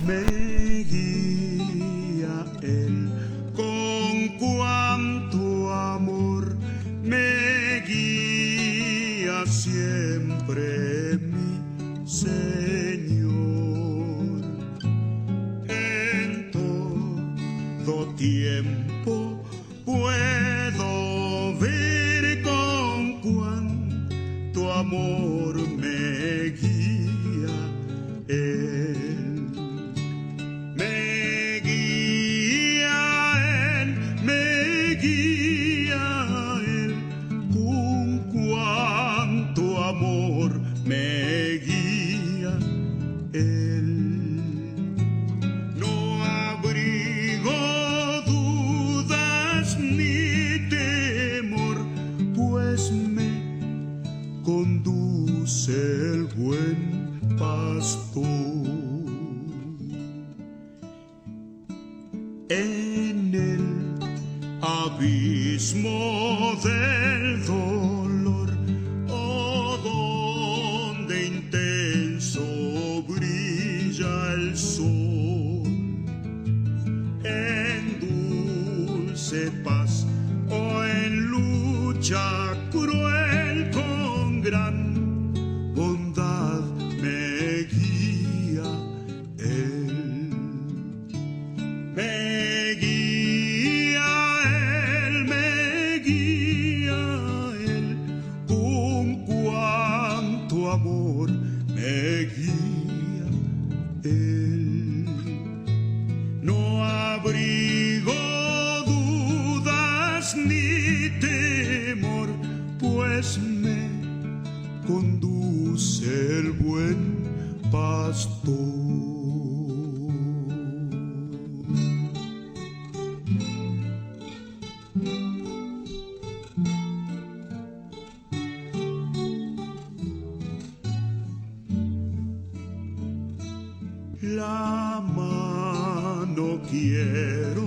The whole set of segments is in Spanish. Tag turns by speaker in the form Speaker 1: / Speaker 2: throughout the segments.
Speaker 1: Me guía Él con cuanto amor, me guía siempre mi Señor. En todo tiempo puedo ver con cuánto amor me guía Él. Me guía Él, con cuánto amor me guía Él. No abrigo dudas ni temor, pues me conduce el buen pastor. En el abismo del dolor, oh, donde intenso brilla el sol, en dulce paz o en lucha cruel, con gran bondad me guía Él. Me guía Él, con cuánto amor me guía Él. No abrigo dudas ni temor, pues me conduce el buen pastor. La mano quiero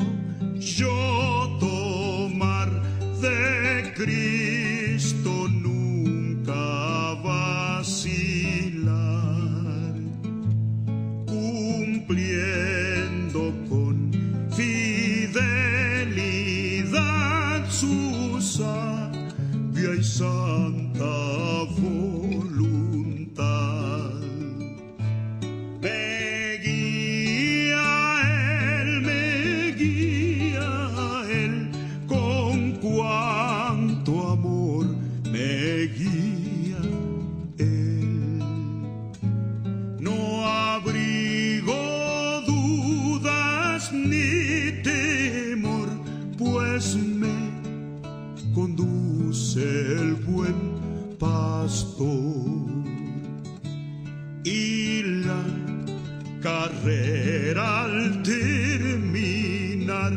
Speaker 1: yo tomar de Cristo, nunca vacilar, cumpliendo con fidelidad su sabia y santa voluntad. Me guía Él, con cuánto amor me guía Él. No abrigo dudas ni temor, pues me conduce el buen pastor. Y la carrera al terminar,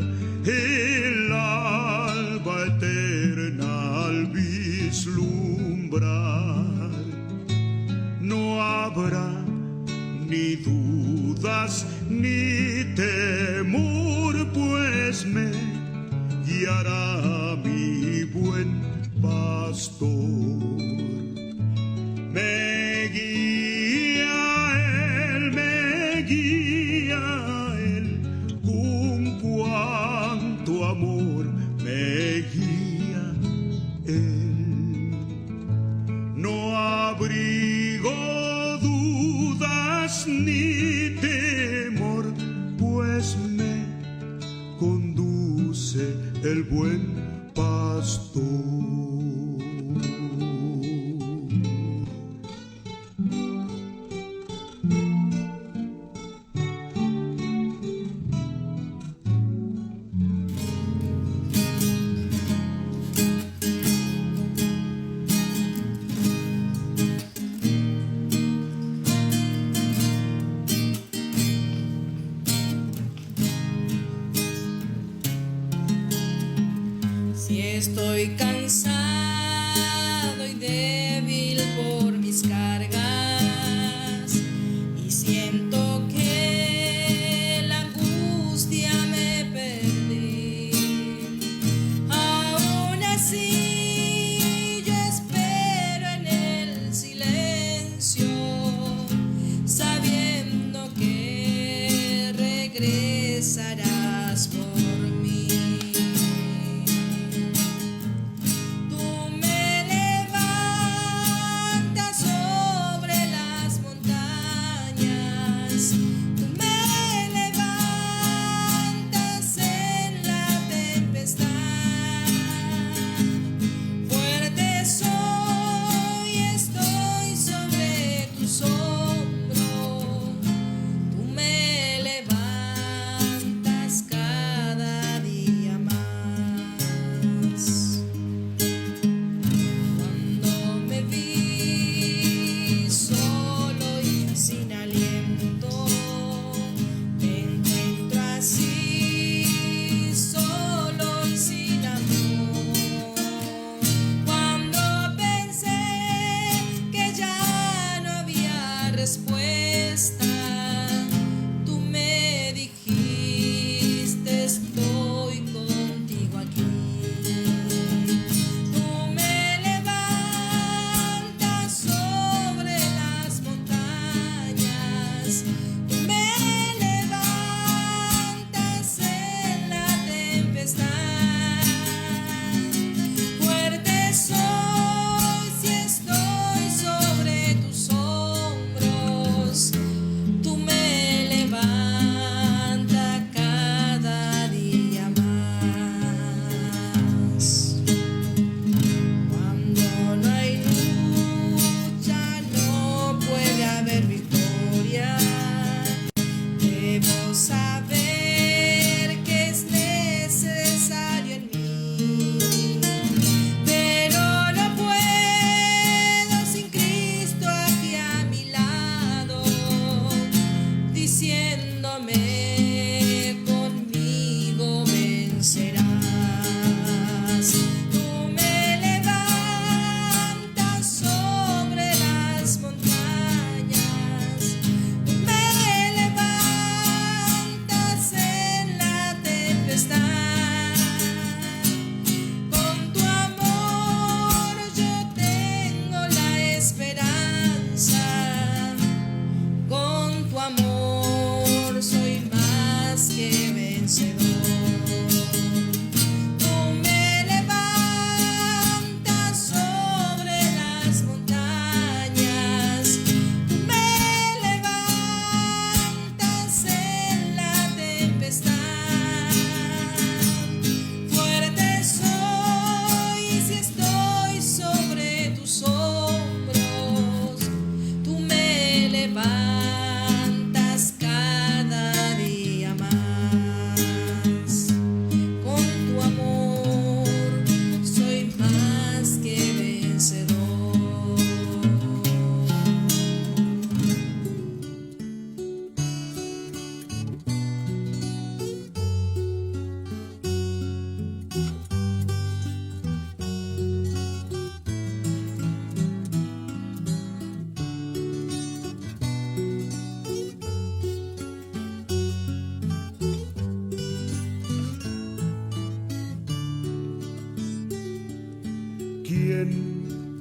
Speaker 1: el alba eterna al vislumbrar, no habrá ni dudas ni temor, pues me guiará mi buen pastor. Me guía Él, con cuánto amor me guía Él. No abrigo dudas ni temor, pues me conduce el buen pastor.
Speaker 2: Si estoy cansado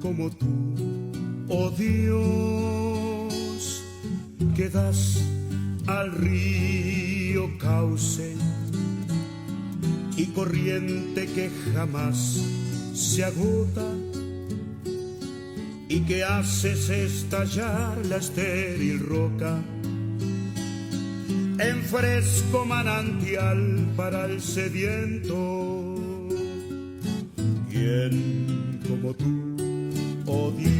Speaker 1: como tú, oh Dios, que das al río cauce y corriente que jamás se agota, y que haces estallar la estéril roca en fresco manantial para el sediento. ¿Quién como tú, oh Dios,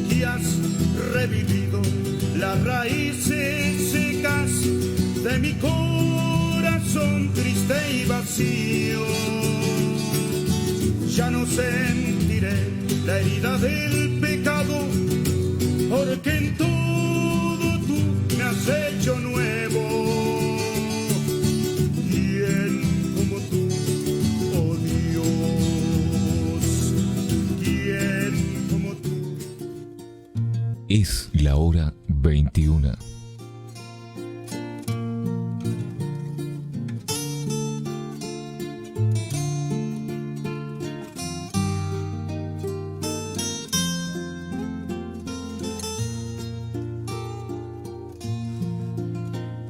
Speaker 1: que has revivido las raíces secas de mi corazón triste y vacío? Ya no sentiré la herida del pecado, porque en todo tú me has hecho nuevo. ¿Quién como tú, oh Dios? ¿Quién como tú?
Speaker 2: Es la hora 21.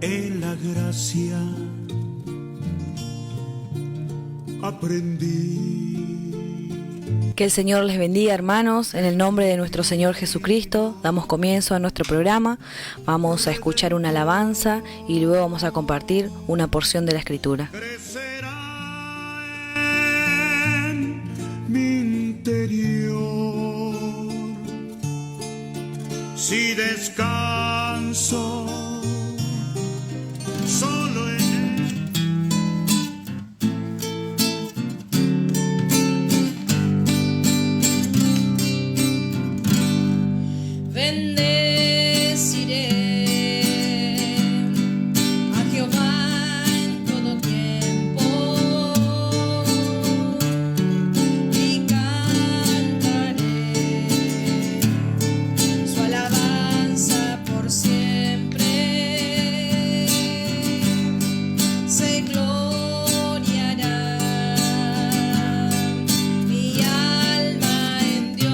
Speaker 1: En la gracia aprendí.
Speaker 3: Que el Señor les bendiga, hermanos. En el nombre de nuestro Señor Jesucristo damos comienzo a nuestro programa. Vamos a escuchar una alabanza y luego vamos a compartir una porción de la Escritura.
Speaker 1: Crecerá en mi interior si descanso solo en él.
Speaker 4: Bendeciré a Jehová en todo tiempo y cantaré su alabanza por siempre. Se gloriará mi alma en Dios.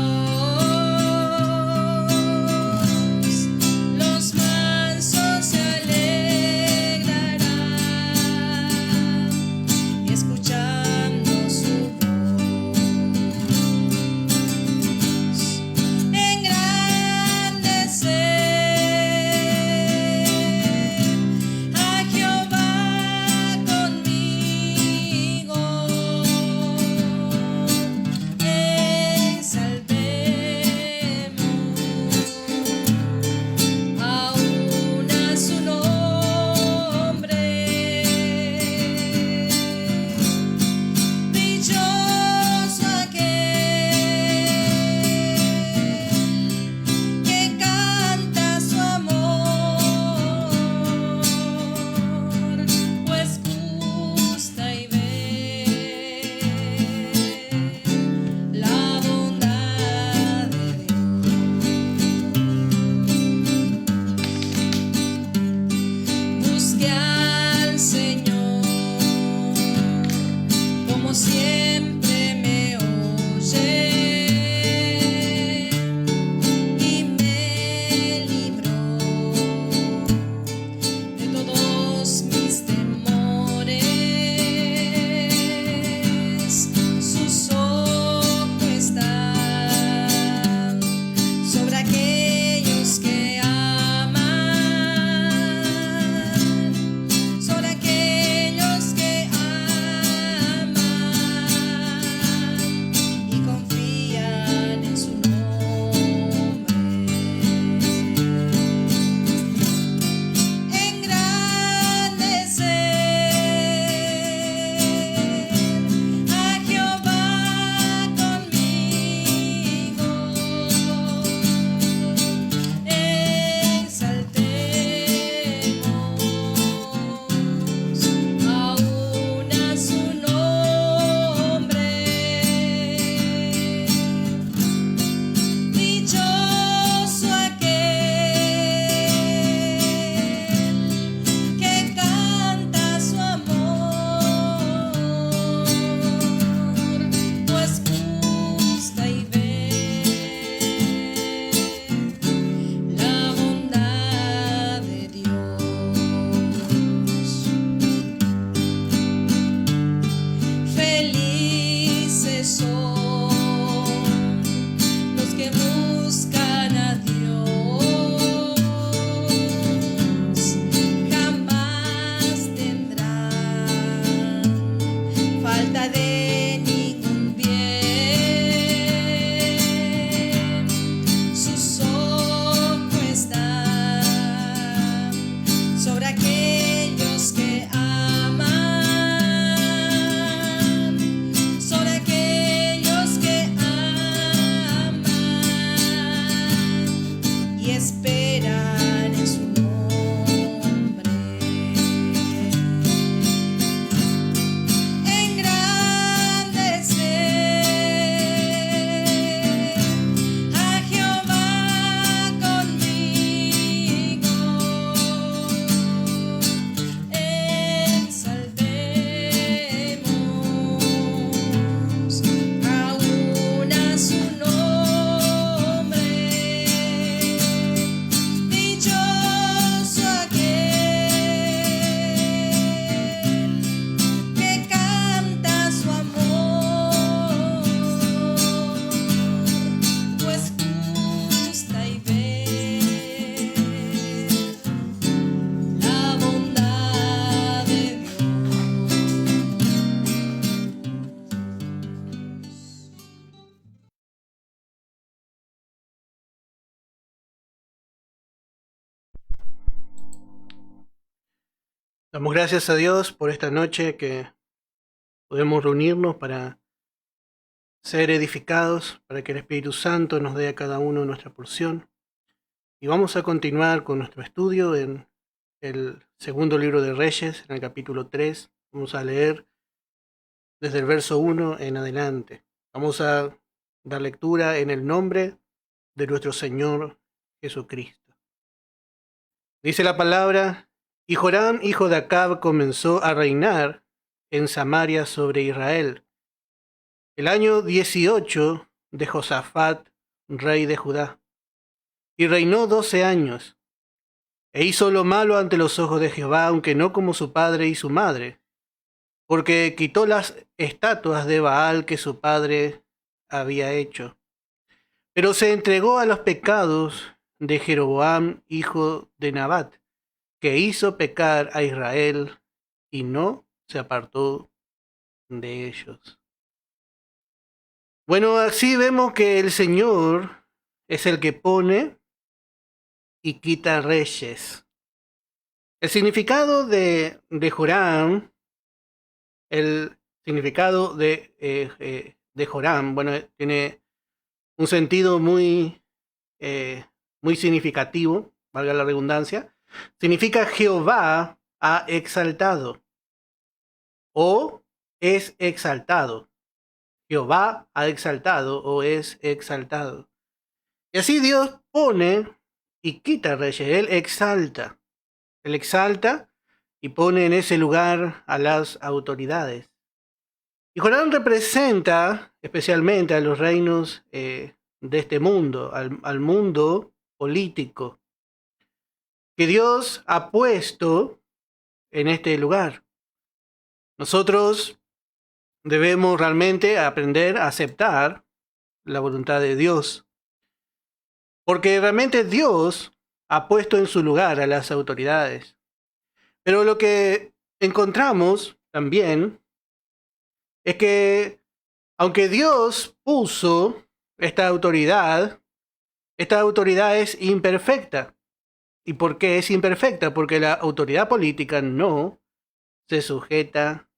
Speaker 5: Damos gracias a Dios por esta noche que podemos reunirnos para ser edificados, para que el Espíritu Santo nos dé a cada uno nuestra porción. Y vamos a continuar con nuestro estudio en el segundo libro de Reyes, en el capítulo 3. Vamos a leer desde el verso 1 en adelante. Vamos a dar lectura en el nombre de nuestro Señor Jesucristo. Dice la palabra: y Joram, hijo de Acab, comenzó a reinar en Samaria sobre Israel, el año 18 de Josafat, rey de Judá. Y reinó 12 años, e hizo lo malo ante los ojos de Jehová, aunque no como su padre y su madre, porque quitó las estatuas de Baal que su padre había hecho. Pero se entregó a los pecados de Jeroboam, hijo de Nabat, que hizo pecar a Israel, y no se apartó de ellos. Bueno, así vemos que el Señor es el que pone y quita reyes. El significado de Joram, el significado de Joram, bueno, tiene un sentido muy significativo, valga la redundancia. Significa Jehová ha exaltado o es exaltado. Jehová ha exaltado o es exaltado. Y así Dios pone y quita reyes. Él exalta. Él exalta y pone en ese lugar a las autoridades. Y Joram representa especialmente a los reinos de este mundo, al mundo político, que Dios ha puesto en este lugar. Nosotros debemos realmente aprender a aceptar la voluntad de Dios, porque realmente Dios ha puesto en su lugar a las autoridades. Pero lo que encontramos también es que aunque Dios puso esta autoridad es imperfecta. ¿Y por qué es imperfecta? Porque la autoridad política no se sujeta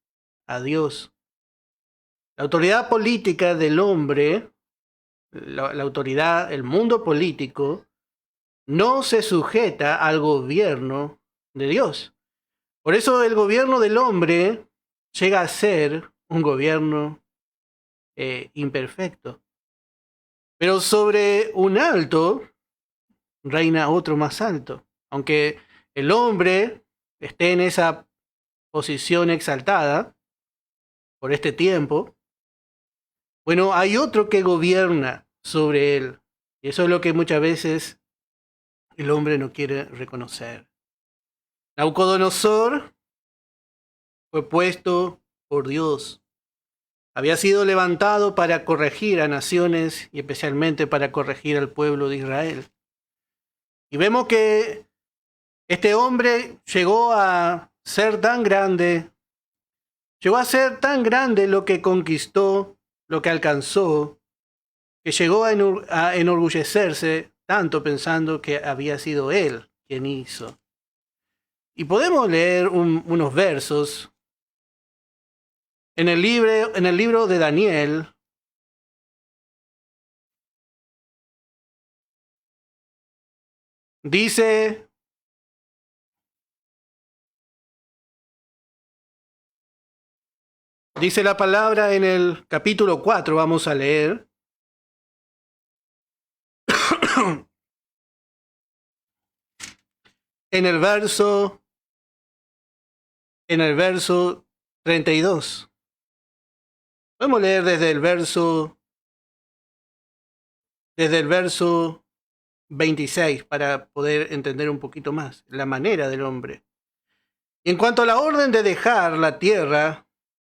Speaker 5: a Dios. La autoridad política del hombre, la autoridad, el mundo político, no se sujeta al gobierno de Dios. Por eso el gobierno del hombre llega a ser un gobierno imperfecto. Pero sobre un alto reina otro más alto. Aunque el hombre esté en esa posición exaltada por este tiempo, bueno, hay otro que gobierna sobre él. Y eso es lo que muchas veces el hombre no quiere reconocer. Nabucodonosor fue puesto por Dios. Había sido levantado para corregir a naciones y especialmente para corregir al pueblo de Israel. Y vemos que este hombre llegó a ser tan grande lo que conquistó, lo que alcanzó, que llegó a enorgullecerse tanto pensando que había sido él quien hizo. Y podemos leer unos versos en el libro de Daniel. Dice la palabra en el capítulo 4, vamos a leer. en el verso 32. Podemos leer desde el verso 26 para poder entender un poquito más la manera del hombre. En cuanto a la orden de dejar la tierra,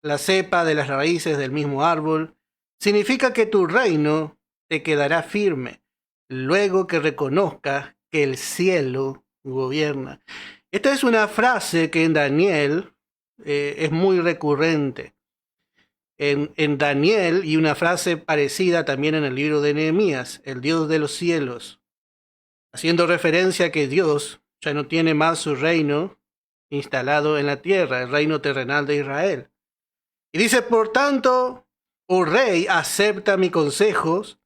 Speaker 5: la cepa de las raíces del mismo árbol, significa que tu reino te quedará firme, luego que reconozcas que el cielo gobierna. Esta es una frase que en Daniel es muy recurrente. En Daniel, y una frase parecida también en el libro de Nehemías, el Dios de los cielos, haciendo referencia a que Dios ya no tiene más su reino instalado en la tierra, el reino terrenal de Israel. Y dice, por tanto, oh rey, acepta mis consejos,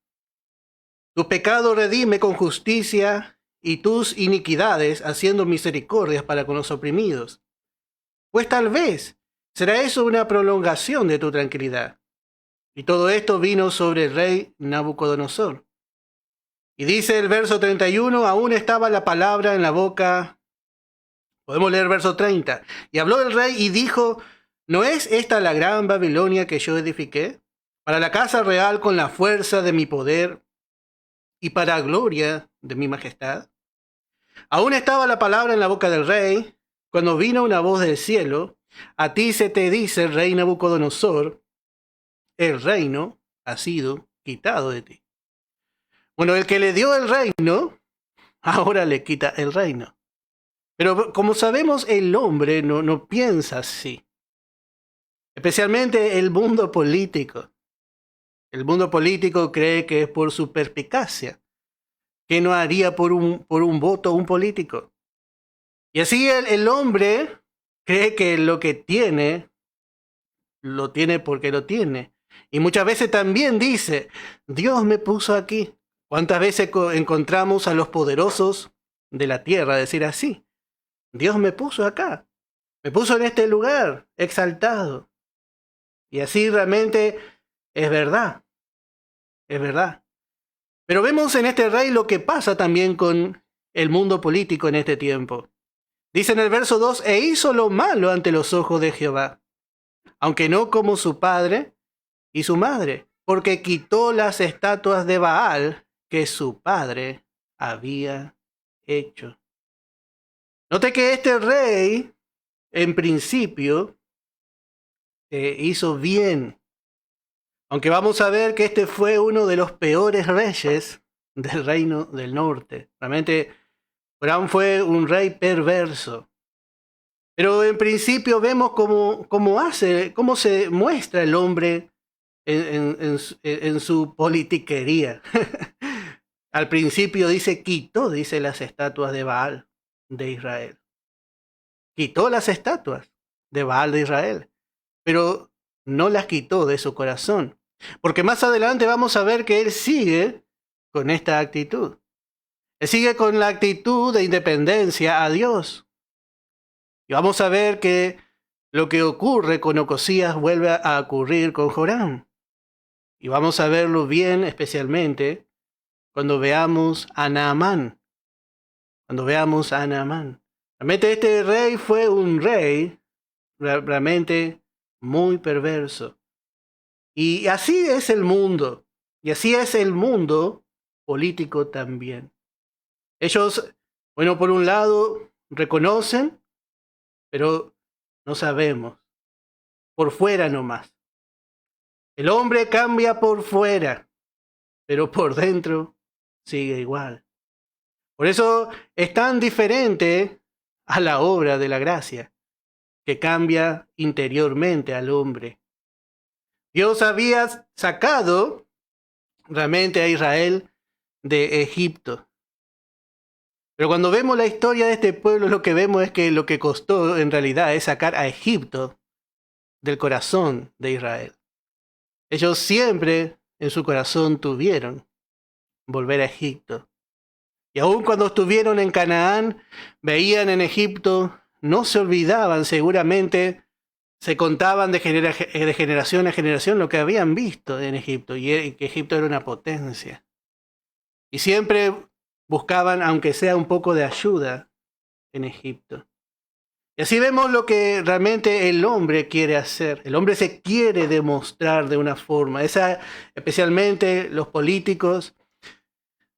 Speaker 5: tu pecado redime con justicia y tus iniquidades haciendo misericordias para con los oprimidos. Pues tal vez será eso una prolongación de tu tranquilidad. Y todo esto vino sobre el rey Nabucodonosor. Y dice el verso 31, aún estaba la palabra en la boca. Podemos leer el verso 30. Y habló el rey y dijo, ¿no es esta la gran Babilonia que yo edifiqué? Para la casa real con la fuerza de mi poder y para gloria de mi majestad. Aún estaba la palabra en la boca del rey, cuando vino una voz del cielo, a ti se te dice, rey Nabucodonosor, el reino ha sido quitado de ti. Bueno, el que le dio el reino, ahora le quita el reino. Pero como sabemos, el hombre no piensa así. Especialmente el mundo político. El mundo político cree que es por su perspicacia, que no haría por un voto un político. Y así el hombre cree que lo que tiene, lo tiene porque lo tiene. Y muchas veces también dice, Dios me puso aquí. ¿Cuántas veces encontramos a los poderosos de la tierra decir así? Dios me puso acá, me puso en este lugar, exaltado. Y así realmente es verdad, es verdad. Pero vemos en este rey lo que pasa también con el mundo político en este tiempo. Dice en el verso 2, e hizo lo malo ante los ojos de Jehová, aunque no como su padre y su madre, porque quitó las estatuas de Baal que su padre había hecho. Note que este rey, en principio, hizo bien. Aunque vamos a ver que este fue uno de los peores reyes del reino del norte. Realmente, Joram fue un rey perverso. Pero en principio vemos cómo se muestra el hombre en su politiquería. Al principio quitó las estatuas de Baal de Israel. Quitó las estatuas de Baal de Israel, pero no las quitó de su corazón. Porque más adelante vamos a ver que él sigue con esta actitud. Él sigue con la actitud de independencia a Dios. Y vamos a ver que lo que ocurre con Ocosías vuelve a ocurrir con Joram. Y vamos a verlo bien especialmente cuando veamos a Naamán. Realmente este rey fue un rey realmente muy perverso. Y así es el mundo. Y así es el mundo político también. Ellos, bueno, por un lado reconocen, pero no sabemos. Por fuera nomás. El hombre cambia por fuera, pero por dentro sigue igual. Por eso es tan diferente a la obra de la gracia, que cambia interiormente al hombre. Dios había sacado realmente a Israel de Egipto. Pero cuando vemos la historia de este pueblo, lo que vemos es que lo que costó en realidad es sacar a Egipto del corazón de Israel. Ellos siempre en su corazón tuvieron volver a Egipto. Y aun cuando estuvieron en Canaán, veían en Egipto, no se olvidaban seguramente, se contaban de generación a generación lo que habían visto en Egipto, y que Egipto era una potencia. Y siempre buscaban, aunque sea un poco de ayuda, en Egipto. Y así vemos lo que realmente el hombre quiere hacer. El hombre se quiere demostrar de una forma. Especialmente los políticos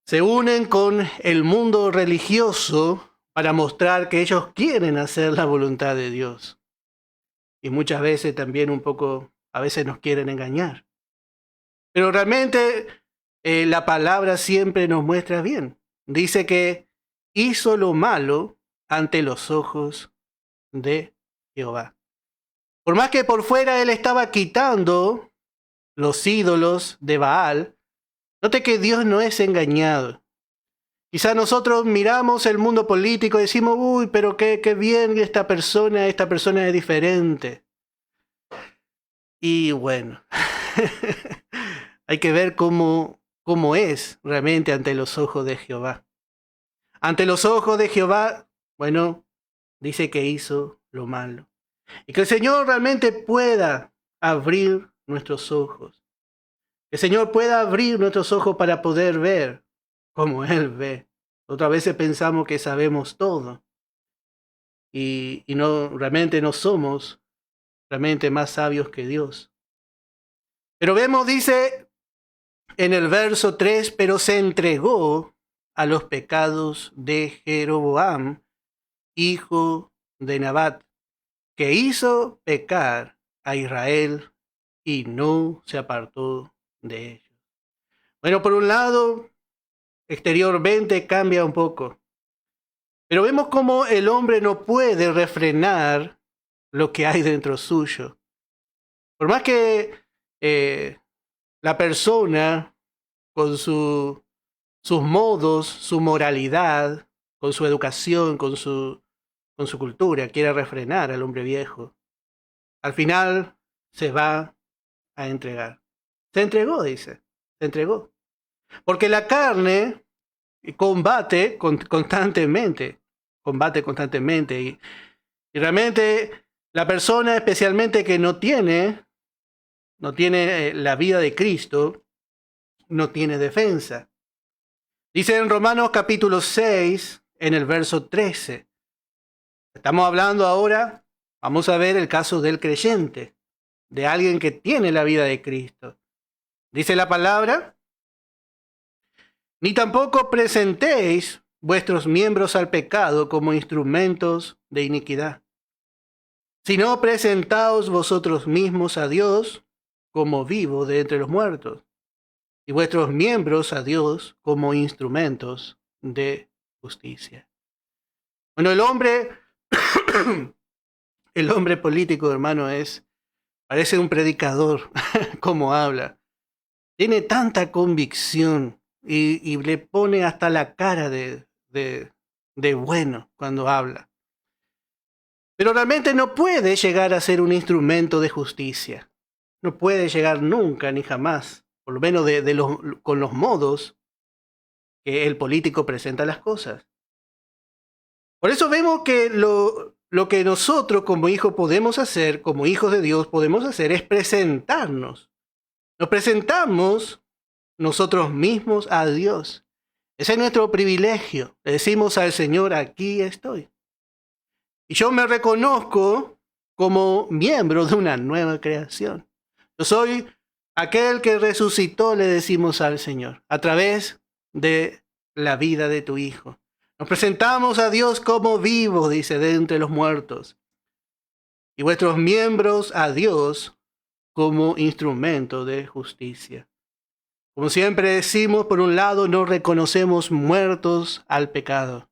Speaker 5: se unen con el mundo religioso para mostrar que ellos quieren hacer la voluntad de Dios. Y muchas veces también a veces nos quieren engañar. Pero realmente la palabra siempre nos muestra bien. Dice que hizo lo malo ante los ojos de Jehová. Por más que por fuera él estaba quitando los ídolos de Baal, note que Dios no es engañado. Quizá nosotros miramos el mundo político y decimos, uy, pero qué bien esta persona es diferente. Y bueno, hay que ver cómo es realmente ante los ojos de Jehová. Ante los ojos de Jehová, bueno, dice que hizo lo malo. Y que el Señor realmente pueda abrir nuestros ojos. Que el Señor pueda abrir nuestros ojos para poder ver como Él ve. Otras veces pensamos que sabemos todo. Y realmente no somos realmente más sabios que Dios. Pero vemos, dice en el verso 3, pero se entregó a los pecados de Jeroboam, hijo de Nabat, que hizo pecar a Israel y no se apartó de ellos. Bueno, por un lado, exteriormente cambia un poco, pero vemos cómo el hombre no puede refrenar lo que hay dentro suyo. Por más que la persona, con sus modos, su moralidad, con su educación, con su cultura, quiere refrenar al hombre viejo, al final se va a entregar. Se entregó, dice, se entregó. Porque la carne combate constantemente. Y realmente la persona, especialmente que no tiene la vida de Cristo, no tiene defensa. Dice en Romanos capítulo 6, en el verso 13. Estamos hablando ahora, vamos a ver el caso del creyente, de alguien que tiene la vida de Cristo. Dice la palabra: ni tampoco presentéis vuestros miembros al pecado como instrumentos de iniquidad, sino presentaos vosotros mismos a Dios como vivo de entre los muertos, y vuestros miembros a Dios como instrumentos de justicia. Bueno, el hombre político, hermano, parece un predicador, como habla. Tiene tanta convicción y le pone hasta la cara de bueno cuando habla. Pero realmente no puede llegar a ser un instrumento de justicia. No puede llegar nunca ni jamás, por lo menos con los modos que el político presenta las cosas. Por eso vemos que lo que nosotros como hijos podemos hacer, como hijos de Dios podemos hacer, es presentarnos. Nos presentamos nosotros mismos a Dios. Ese es nuestro privilegio. Le decimos al Señor, aquí estoy. Y yo me reconozco como miembro de una nueva creación. Yo soy aquel que resucitó, le decimos al Señor, a través de la vida de tu Hijo. Nos presentamos a Dios como vivo, dice, de entre los muertos. Y vuestros miembros a Dios como instrumento de justicia. Como siempre decimos, por un lado no reconocemos muertos al pecado,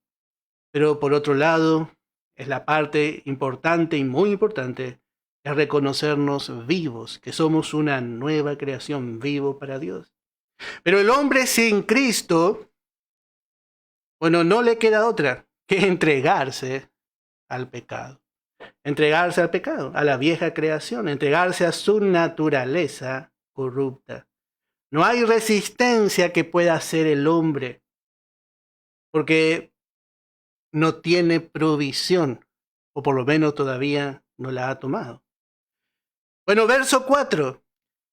Speaker 5: pero por otro lado es la parte importante y muy importante, es reconocernos vivos, que somos una nueva creación, vivo para Dios. Pero el hombre sin Cristo, bueno, no le queda otra que entregarse al pecado. Entregarse al pecado, a la vieja creación, entregarse a su naturaleza corrupta. No hay resistencia que pueda hacer el hombre, porque no tiene provisión, o por lo menos todavía no la ha tomado. Bueno, verso 4.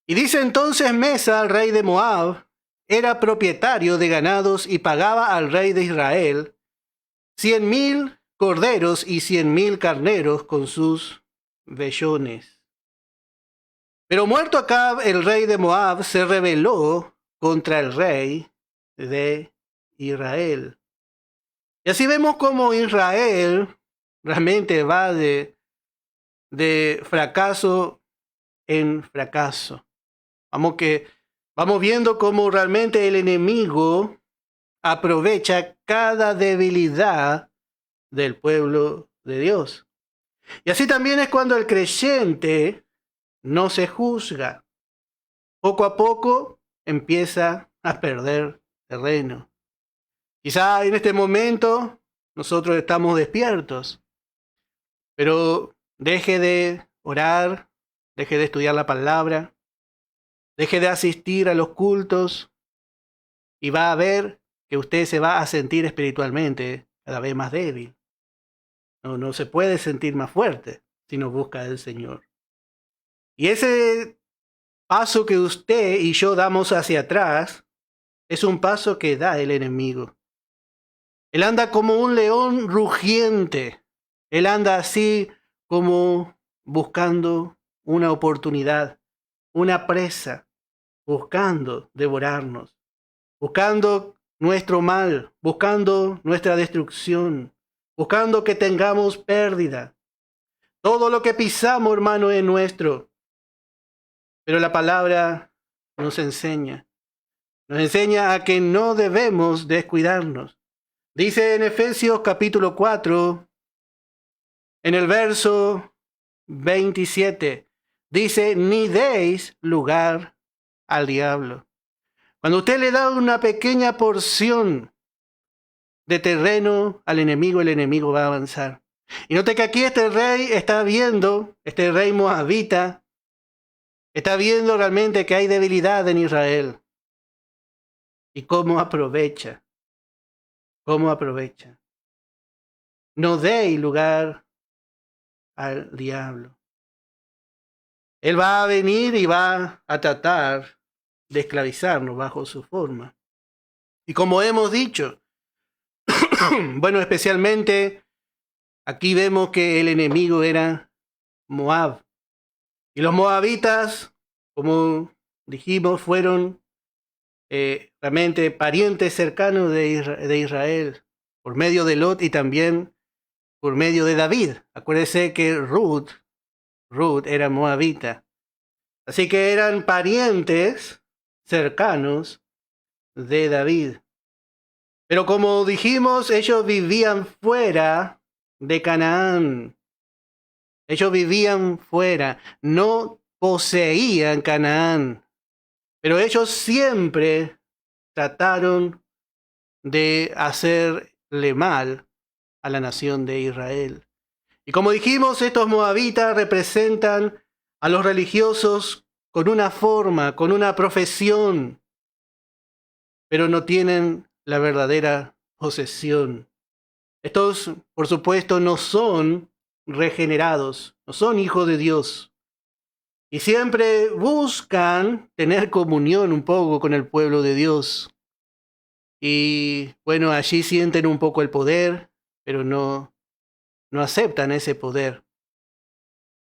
Speaker 5: Y dice entonces Mesa, el rey de Moab, era propietario de ganados y pagaba al rey de Israel 100,000 corderos y 100,000 carneros con sus vellones. Pero muerto Acab, el rey de Moab, se rebeló contra el rey de Israel. Y así vemos cómo Israel realmente va de fracaso en fracaso. Vamos viendo cómo realmente el enemigo aprovecha cada debilidad del pueblo de Dios. Y así también es cuando el creyente no se juzga. Poco a poco empieza a perder terreno. Quizá en este momento nosotros estamos despiertos, pero deje de orar, deje de estudiar la palabra, deje de asistir a los cultos y va a ver que usted se va a sentir espiritualmente cada vez más débil. No se puede sentir más fuerte si no busca al Señor. Y ese paso que usted y yo damos hacia atrás es un paso que da el enemigo. Él anda como un león rugiente. Él anda así como buscando una oportunidad, una presa, buscando devorarnos, buscando nuestro mal, buscando nuestra destrucción, buscando que tengamos pérdida. Todo lo que pisamos, hermano, es nuestro. Pero la palabra nos enseña a que no debemos descuidarnos. Dice en Efesios capítulo 4, en el verso 27, dice, ni deis lugar al diablo. Cuando usted le da una pequeña porción de terreno al enemigo, el enemigo va a avanzar. Y note que aquí este rey moabita, está viendo realmente que hay debilidad en Israel. ¿Y cómo aprovecha? ¿Cómo aprovecha? No deis lugar al diablo. Él va a venir y va a tratar de esclavizarnos bajo su forma. Y como hemos dicho, bueno, especialmente aquí vemos que el enemigo era Moab. Y los moabitas, como dijimos, fueron realmente parientes cercanos de Israel por medio de Lot y también por medio de David. Acuérdese que Ruth era moabita. Así que eran parientes cercanos de David. Pero como dijimos, ellos vivían fuera de Canaán. Ellos vivían fuera, no poseían Canaán. Pero ellos siempre trataron de hacerle mal a la nación de Israel. Y como dijimos, estos moabitas representan a los religiosos con una forma, con una profesión, pero no tienen la verdadera posesión. Estos, por supuesto, no son regenerados, no son hijos de Dios. Y siempre buscan tener comunión un poco con el pueblo de Dios. Y bueno, allí sienten un poco el poder, pero no aceptan ese poder.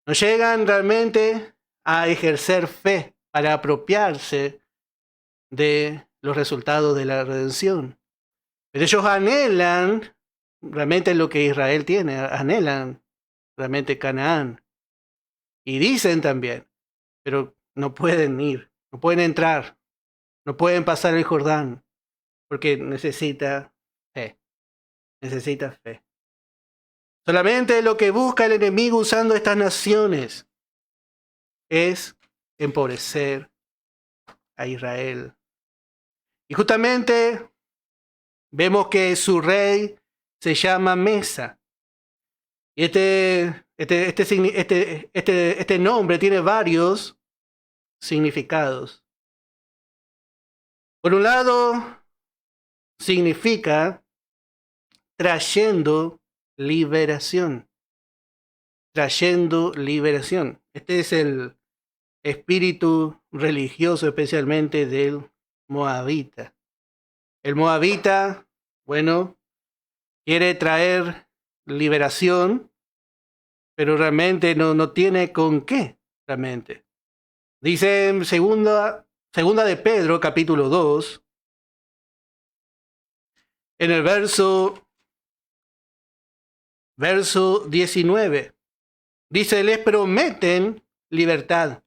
Speaker 5: No llegan realmente a ejercer fe para apropiarse de los resultados de la redención. Pero ellos anhelan realmente lo que Israel tiene, anhelan realmente Canaán. Y dicen también, pero no pueden ir, no pueden entrar, no pueden pasar el Jordán, porque necesita fe. Solamente lo que busca el enemigo usando estas naciones es empobrecer a Israel. Y justamente vemos que su rey se llama Mesa. Y este nombre tiene varios significados. Por un lado, significa trayendo liberación. Trayendo liberación. Este es el espíritu religioso, especialmente del moabita. El moabita, bueno, quiere traer liberación, pero realmente no tiene con qué, realmente. Dice en segunda de Pedro, capítulo 2, en el verso 19, dice, les prometen libertad,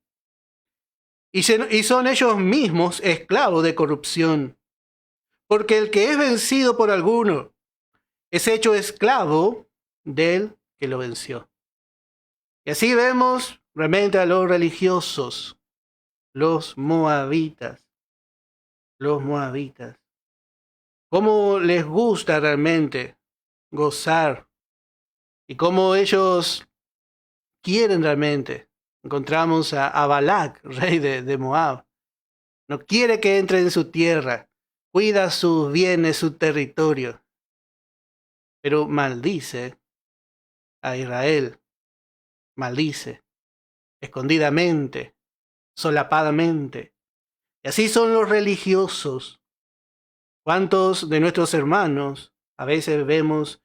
Speaker 5: y son ellos mismos esclavos de corrupción, porque el que es vencido por alguno es hecho esclavo del que lo venció. Y así vemos realmente a los religiosos, los moabitas. cómo les gusta realmente gozar y cómo ellos quieren realmente. Encontramos a Balac, rey de Moab. No quiere que entre en su tierra, cuida sus bienes, su territorio, pero maldice a Israel, maldice escondidamente, solapadamente. Y así son los religiosos. ¿Cuántos de nuestros hermanos a veces vemos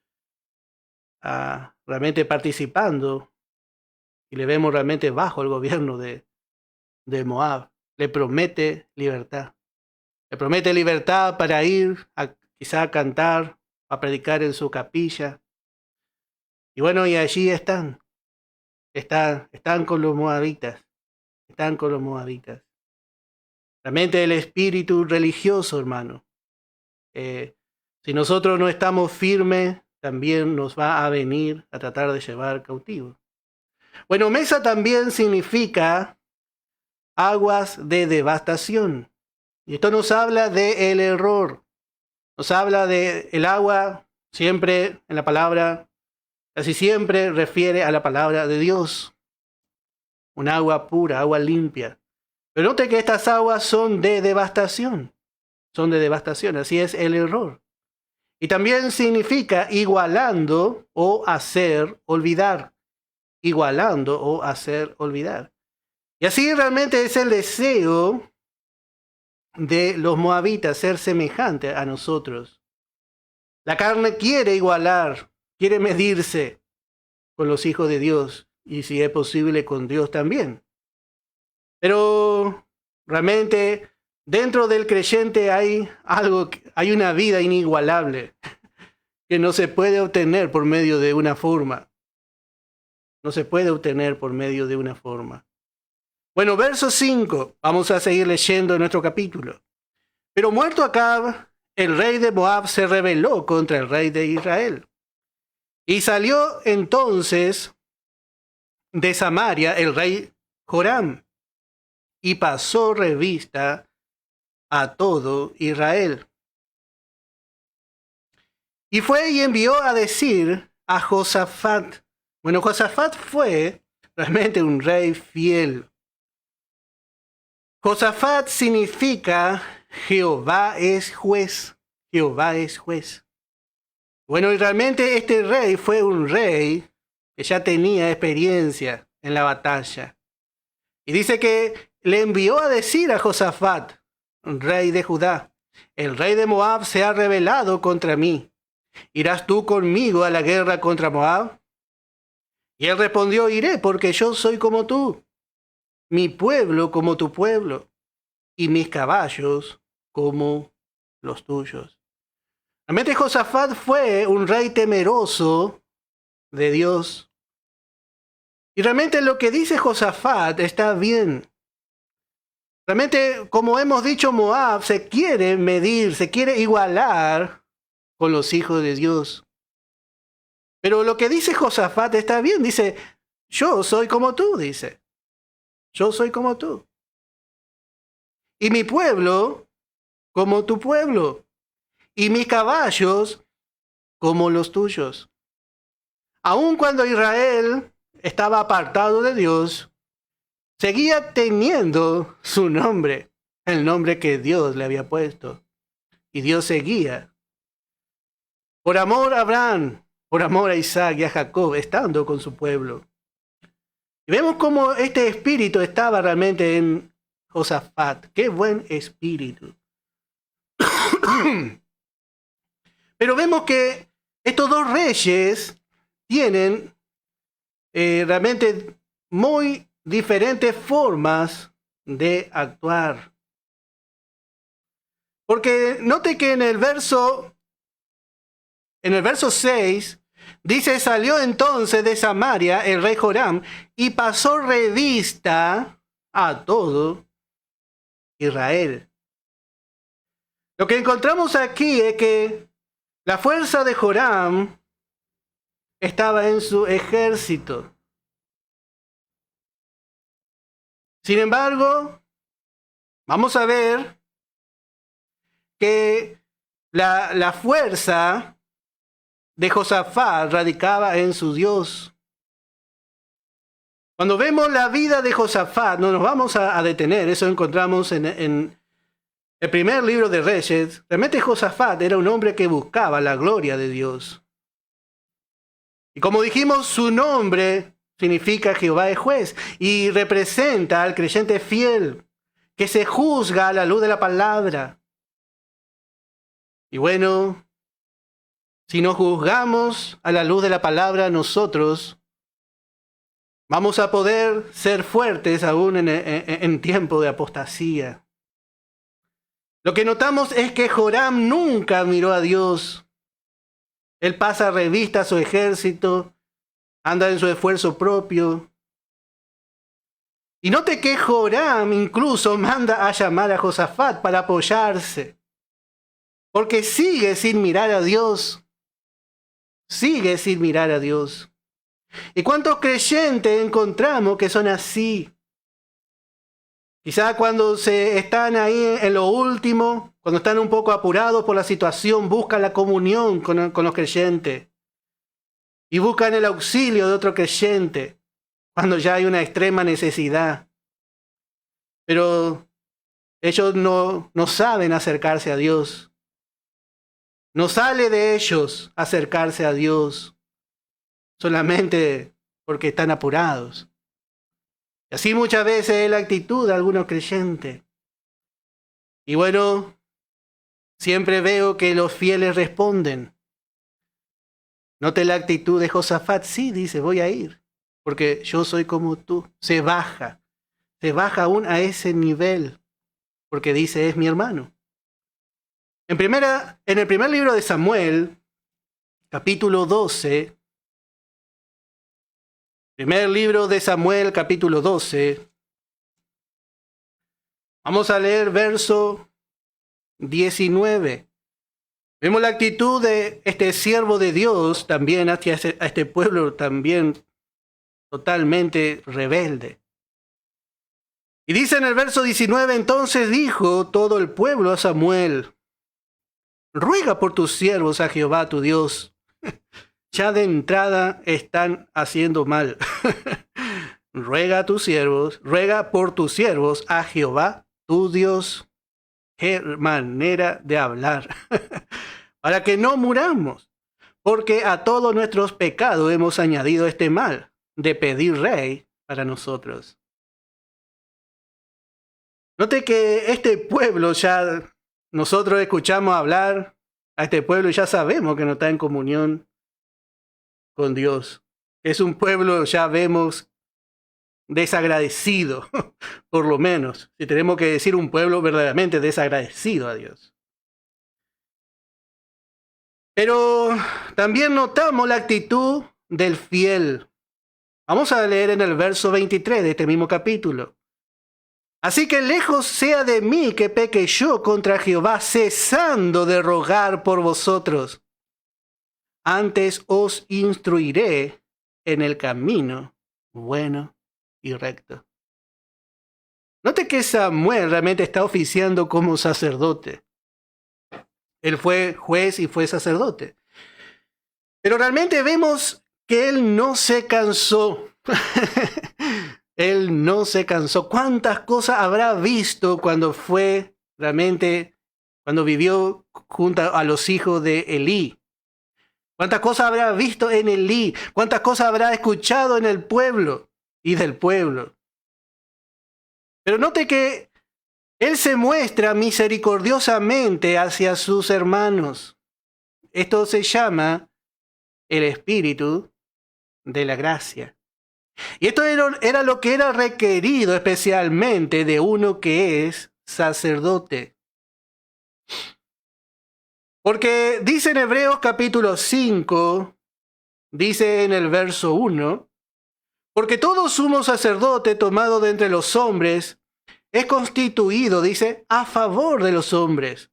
Speaker 5: realmente participando y le vemos realmente bajo el gobierno de Moab? Le promete libertad. Le promete libertad para ir quizá a cantar, a predicar en su capilla. Y bueno, y allí están con los moabitas. Están con los moabitas. Realmente el espíritu religioso, hermano. Si nosotros no estamos firmes, también nos va a venir a tratar de llevar cautivo. Bueno, Mesa también significa aguas de devastación. Y esto nos habla del error. Nos habla de el agua, siempre en la palabra, casi siempre refiere a la palabra de Dios. Un agua pura, agua limpia. Pero note que estas aguas son de devastación. Son de devastación, así es el error. Y también significa igualando o hacer olvidar. Igualando o hacer olvidar. Y así realmente es el deseo de los moabitas, ser semejante a nosotros. La carne quiere igualar, quiere medirse con los hijos de Dios y si es posible con Dios también. Pero realmente dentro del creyente hay una vida inigualable que no se puede obtener por medio de una forma. No se puede obtener por medio de una forma. Bueno, verso 5, vamos a seguir leyendo nuestro capítulo. Pero muerto Acab, el rey de Moab se rebeló contra el rey de Israel. Y salió entonces de Samaria el rey Joram, y pasó revista a todo Israel. Y fue y envió a decir a Josafat. Bueno, Josafat fue realmente un rey fiel. Josafat significa Jehová es juez. Jehová es juez. Bueno, y realmente este rey fue un rey que ya tenía experiencia en la batalla. Y dice que le envió a decir a Josafat, rey de Judá, el rey de Moab se ha rebelado contra mí. ¿Irás tú conmigo a la guerra contra Moab? Y él respondió, iré porque yo soy como tú, mi pueblo como tu pueblo, y mis caballos como los tuyos. Realmente Josafat fue un rey temeroso de Dios. Y realmente lo que dice Josafat está bien. Realmente, como hemos dicho, Moab se quiere medir, se quiere igualar con los hijos de Dios. Pero lo que dice Josafat está bien. Dice, yo soy como tú, dice. Yo soy como tú. Y mi pueblo como tu pueblo. Y mis caballos como los tuyos. Aun cuando Israel estaba apartado de Dios, seguía teniendo su nombre, el nombre que Dios le había puesto. Y Dios seguía. Por amor a Abraham, por amor a Isaac y a Jacob, estando con su pueblo. Y vemos cómo este espíritu estaba realmente en Josafat. ¡Qué buen espíritu! Pero vemos que estos dos reyes tienen realmente muy diferentes formas de actuar. Porque note que en el verso 6 dice, salió entonces de Samaria el rey Joram y pasó revista a todo Israel. Lo que encontramos aquí es que la fuerza de Joram estaba en su ejército. Sin embargo, vamos a ver que La fuerza de Josafat radicaba en su Dios. Cuando vemos la vida de Josafat, no nos vamos a detener, eso encontramos en el primer libro de Reyes. Realmente Josafat era un hombre que buscaba la gloria de Dios. Y como dijimos, su nombre significa Jehová es juez y representa al creyente fiel que se juzga a la luz de la palabra. Y bueno, si nos juzgamos a la luz de la palabra, nosotros vamos a poder ser fuertes aún en tiempo de apostasía. Lo que notamos es que Joram nunca miró a Dios. Él pasa revista a su ejército, anda en su esfuerzo propio. Y note que Joram incluso manda a llamar a Josafat para apoyarse, porque sigue sin mirar a Dios. Sigue sin mirar a Dios. ¿Y cuántos creyentes encontramos que son así? Quizá cuando se están ahí en lo último, cuando están un poco apurados por la situación, buscan la comunión con los creyentes. Y buscan el auxilio de otro creyente, cuando ya hay una extrema necesidad. Pero ellos no saben acercarse a Dios. No sale de ellos acercarse a Dios solamente porque están apurados. Y así muchas veces es la actitud de algunos creyentes. Y bueno, siempre veo que los fieles responden. Note la actitud de Josafat. Sí, dice, voy a ir, porque yo soy como tú. Se baja aún a ese nivel, porque dice, es mi hermano. En el primer libro de Samuel, capítulo 12, primer libro de Samuel, capítulo 12, vamos a leer verso 19. Vemos la actitud de este siervo de Dios también hacia este pueblo también totalmente rebelde. Y dice en el verso 19, entonces dijo todo el pueblo a Samuel, ruega por tus siervos a Jehová tu Dios. Ya de entrada están haciendo mal. Ruega por tus siervos a Jehová tu Dios. Qué manera de hablar. Para que no muramos, porque a todos nuestros pecados hemos añadido este mal de pedir rey para nosotros. Note que este pueblo ya, nosotros escuchamos hablar a este pueblo y ya sabemos que no está en comunión con Dios. Es un pueblo, ya vemos, desagradecido, por lo menos, si tenemos que decir un pueblo verdaderamente desagradecido a Dios. Pero también notamos la actitud del fiel. Vamos a leer en el verso 23 de este mismo capítulo. Así que lejos sea de mí que peque yo contra Jehová, cesando de rogar por vosotros. Antes os instruiré en el camino bueno y recto. Note que Samuel realmente está oficiando como sacerdote. Él fue juez y fue sacerdote. Pero realmente vemos que él no se cansó. Él no se cansó. ¿Cuántas cosas habrá visto cuando vivió junto a los hijos de Elí? ¿Cuántas cosas habrá visto en Elí? ¿Cuántas cosas habrá escuchado en el pueblo y del pueblo? Pero note que él se muestra misericordiosamente hacia sus hermanos. Esto se llama el espíritu de la gracia. Y esto era lo que era requerido especialmente de uno que es sacerdote. Porque dice en Hebreos capítulo 5, dice en el verso 1, porque todo sumo sacerdote tomado de entre los hombres es constituido, dice, a favor de los hombres,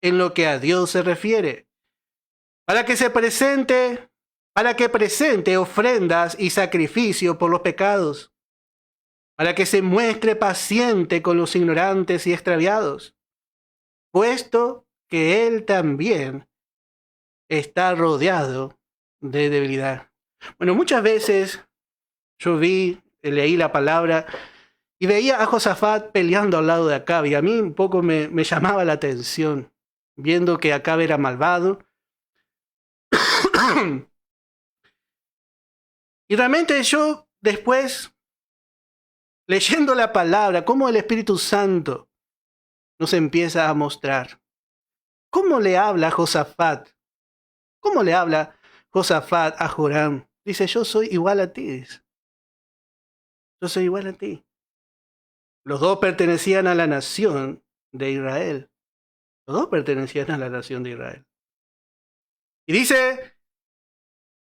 Speaker 5: en lo que a Dios se refiere, para que presente ofrendas y sacrificio por los pecados, para que se muestre paciente con los ignorantes y extraviados, puesto que él también está rodeado de debilidad. Bueno, muchas veces yo leí la palabra y veía a Josafat peleando al lado de Acab, y a mí un poco me llamaba la atención, viendo que Acab era malvado. Y realmente yo después, leyendo la palabra, cómo el Espíritu Santo nos empieza a mostrar. ¿Cómo le habla Josafat? ¿Cómo le habla Josafat a Joram? Dice, yo soy igual a ti. Yo soy igual a ti. Los dos pertenecían a la nación de Israel. Los dos pertenecían a la nación de Israel. Y dice,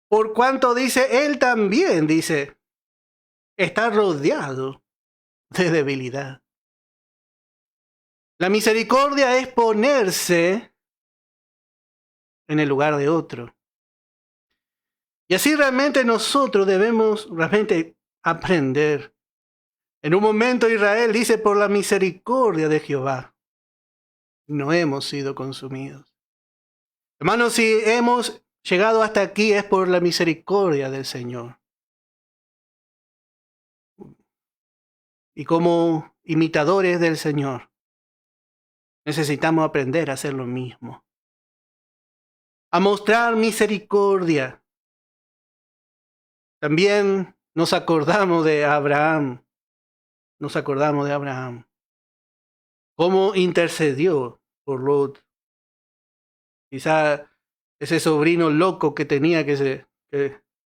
Speaker 5: por cuanto dice, él también, dice, está rodeado de debilidad. La misericordia es ponerse en el lugar de otro. Y así realmente nosotros debemos realmente aprender. En un momento Israel dice, por la misericordia de Jehová, no hemos sido consumidos. Hermanos, si hemos llegado hasta aquí es por la misericordia del Señor. Y como imitadores del Señor, necesitamos aprender a hacer lo mismo. A mostrar misericordia. También nos acordamos de Abraham. Nos acordamos de Abraham. Cómo intercedió por Lot. Quizá ese sobrino loco que tenía que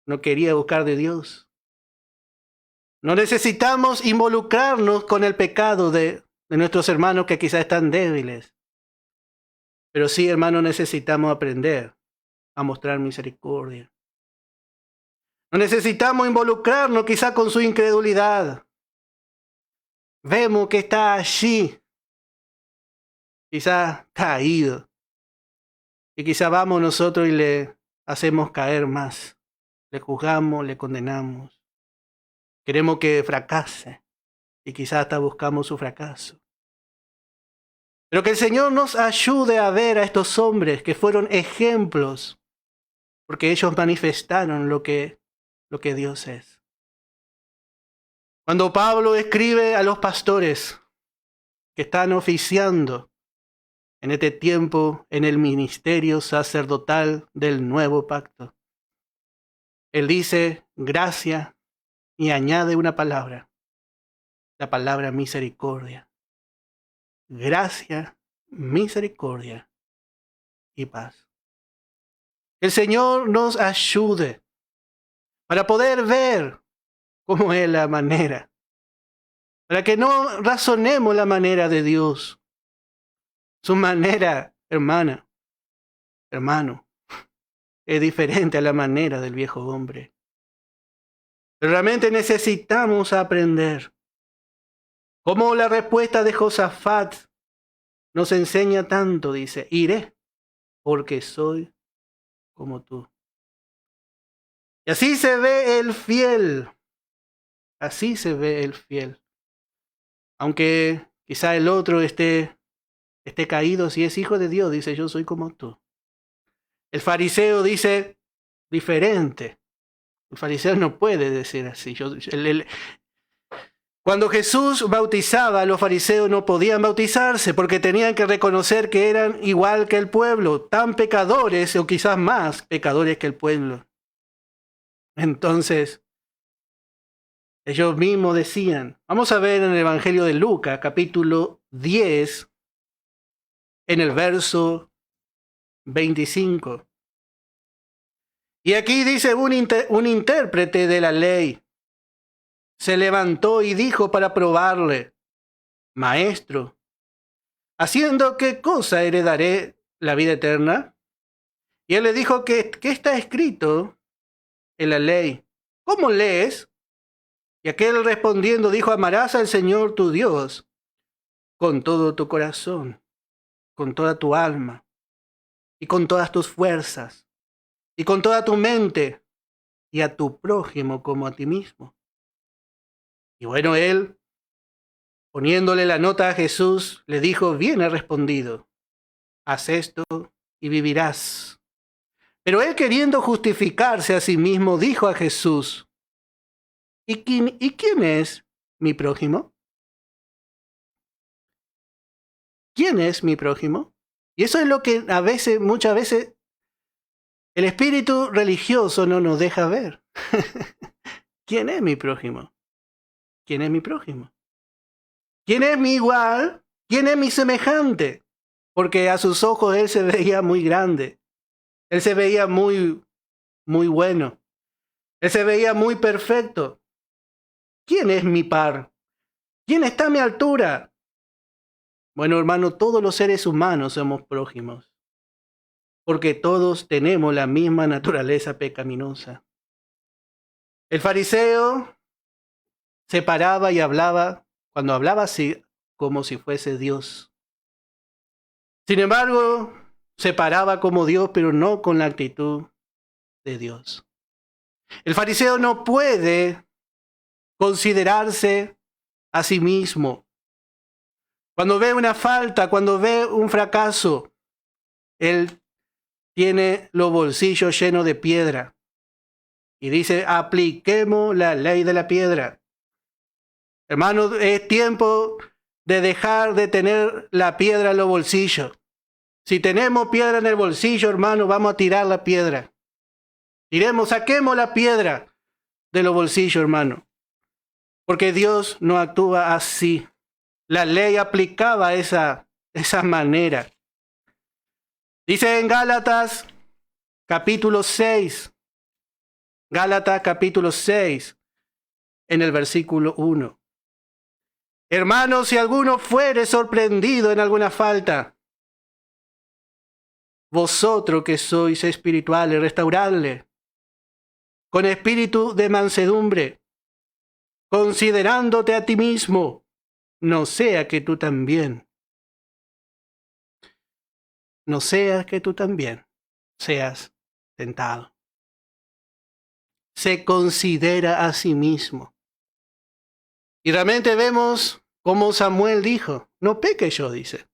Speaker 5: no quería buscar de Dios. No necesitamos involucrarnos con el pecado de nuestros hermanos que quizá están débiles. Pero sí, hermanos, necesitamos aprender a mostrar misericordia. No necesitamos involucrarnos quizá con su incredulidad. Vemos que está allí, quizá caído. Y quizá vamos nosotros y le hacemos caer más. Le juzgamos, le condenamos. Queremos que fracase. Y quizá hasta buscamos su fracaso. Pero que el Señor nos ayude a ver a estos hombres que fueron ejemplos. Porque ellos manifestaron lo que Dios es. Cuando Pablo escribe a los pastores que están oficiando en este tiempo en el ministerio sacerdotal del nuevo pacto, él dice gracia y añade una palabra, la palabra misericordia. Gracia, misericordia y paz. El Señor nos ayude para poder ver cómo es la manera, para que no razonemos la manera de Dios. Su manera, hermano, es diferente a la manera del viejo hombre. Pero realmente necesitamos aprender. Como la respuesta de Josafat nos enseña tanto, dice, iré porque soy como tú. Y así se ve el fiel. Así se ve el fiel. Aunque quizá el otro esté caído, si es hijo de Dios, dice, yo soy como tú. El fariseo dice, diferente. El fariseo no puede decir así. Cuando Jesús bautizaba, los fariseos no podían bautizarse porque tenían que reconocer que eran igual que el pueblo, tan pecadores o quizás más pecadores que el pueblo. Entonces, ellos mismos decían, vamos a ver en el Evangelio de Lucas, capítulo 10, en el verso 25. Y aquí dice un intérprete de la ley, se levantó y dijo para probarle, Maestro, ¿haciendo qué cosa heredaré la vida eterna? Y él le dijo que está escrito en la ley. ¿Cómo lees? Y aquel respondiendo dijo, amarás al Señor tu Dios con todo tu corazón, con toda tu alma, y con todas tus fuerzas, y con toda tu mente, y a tu prójimo como a ti mismo. Y bueno, él, poniéndole la nota a Jesús, le dijo, bien ha respondido, haz esto y vivirás. Pero él, queriendo justificarse a sí mismo, dijo a Jesús, ¿y quién es mi prójimo? ¿Quién es mi prójimo? Y eso es lo que muchas veces, el espíritu religioso no nos deja ver. ¿Quién es mi prójimo? ¿Quién es mi prójimo? ¿Quién es mi igual? ¿Quién es mi semejante? Porque a sus ojos él se veía muy grande. Él se veía muy bueno. Él se veía muy perfecto. ¿Quién es mi par? ¿Quién está a mi altura? Bueno, hermano, todos los seres humanos somos prójimos. Porque todos tenemos la misma naturaleza pecaminosa. El fariseo se paraba y hablaba, cuando hablaba así, como si fuese Dios. Sin embargo, se paraba como Dios, pero no con la actitud de Dios. El fariseo no puede considerarse a sí mismo. Cuando ve una falta, cuando ve un fracaso, él tiene los bolsillos llenos de piedra. Y dice, apliquemos la ley de la piedra. Hermanos, es tiempo de dejar de tener la piedra en los bolsillos. Si tenemos piedra en el bolsillo, hermano, vamos a tirar la piedra. Saquemos la piedra de los bolsillos, hermano. Porque Dios no actúa así. La ley aplicaba esa manera. Dice en Gálatas capítulo 6. Gálatas capítulo 6, en el versículo 1. Hermanos, si alguno fuere sorprendido en alguna falta, vosotros que sois espirituales, restauradle con espíritu de mansedumbre, considerándote a ti mismo, no sea que tú también seas tentado. Se considera a sí mismo. Y realmente vemos como Samuel dijo, no peque yo, dice.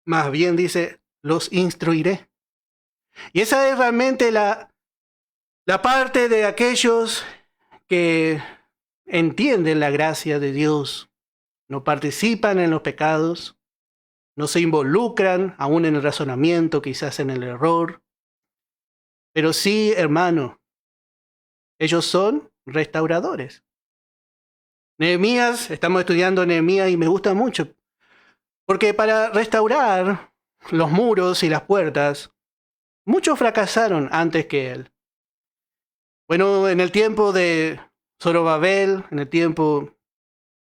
Speaker 5: Más bien dice, los instruiré. Y esa es realmente la parte de aquellos que entienden la gracia de Dios, no participan en los pecados, no se involucran aún en el razonamiento, quizás en el error, pero sí, hermano, ellos son restauradores. Nehemías, estamos estudiando Nehemías y me gusta mucho, porque para restaurar los muros y las puertas, muchos fracasaron antes que él. Bueno, en el tiempo de Zorobabel, en el tiempo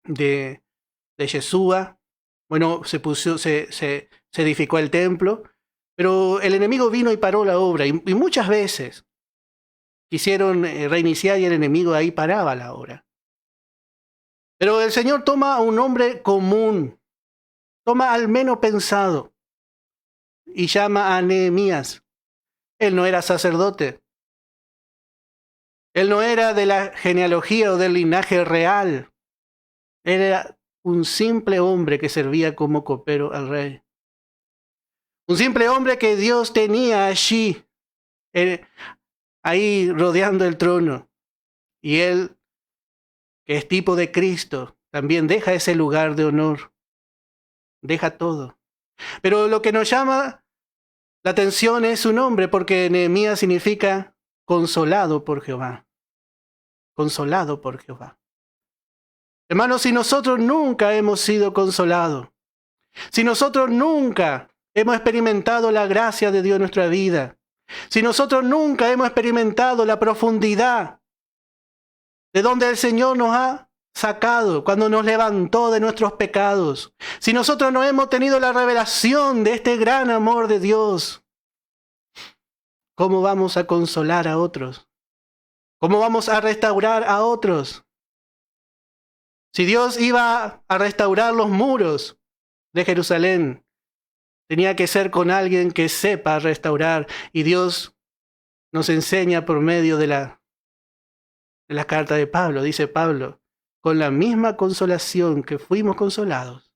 Speaker 5: de Yeshua, bueno, se edificó el templo, pero el enemigo vino y paró la obra, y muchas veces quisieron reiniciar y el enemigo ahí paraba la obra. Pero el Señor toma a un hombre común, toma al menos pensado, y llama a Nehemías. Él no era sacerdote. Él no era de la genealogía o del linaje real. Él era un simple hombre que servía como copero al rey. Un simple hombre que Dios tenía allí, ahí rodeando el trono. Y él, que es tipo de Cristo, también deja ese lugar de honor. Deja todo. Pero lo que nos llama la atención es su nombre, porque Nehemías significa consolado por Jehová. Consolado por Jehová. Hermanos, si nosotros nunca hemos sido consolados, si nosotros nunca hemos experimentado la gracia de Dios en nuestra vida, si nosotros nunca hemos experimentado la profundidad de donde el Señor nos ha sacado cuando nos levantó de nuestros pecados, si nosotros no hemos tenido la revelación de este gran amor de Dios, ¿cómo vamos a consolar a otros? ¿Cómo vamos a restaurar a otros? Si Dios iba a restaurar los muros de Jerusalén, tenía que ser con alguien que sepa restaurar. Y Dios nos enseña por medio de la carta de Pablo. Dice Pablo, con la misma consolación que fuimos consolados,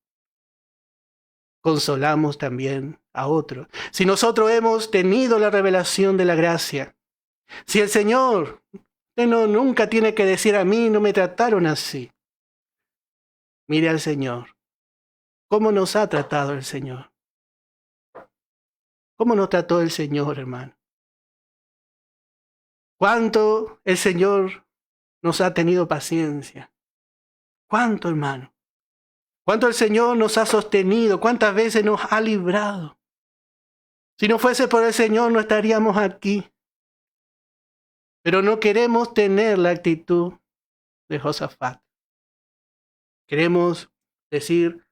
Speaker 5: consolamos también a otros. Si nosotros hemos tenido la revelación de la gracia, si el Señor, usted nunca tiene que decir a mí, no me trataron así. Mire al Señor. ¿Cómo nos ha tratado el Señor? ¿Cómo nos trató el Señor, hermano? ¿Cuánto el Señor nos ha tenido paciencia? ¿Cuánto, hermano? ¿Cuánto el Señor nos ha sostenido? ¿Cuántas veces nos ha librado? Si no fuese por el Señor, no estaríamos aquí. Pero no queremos tener la actitud de Josafat. Queremos decir,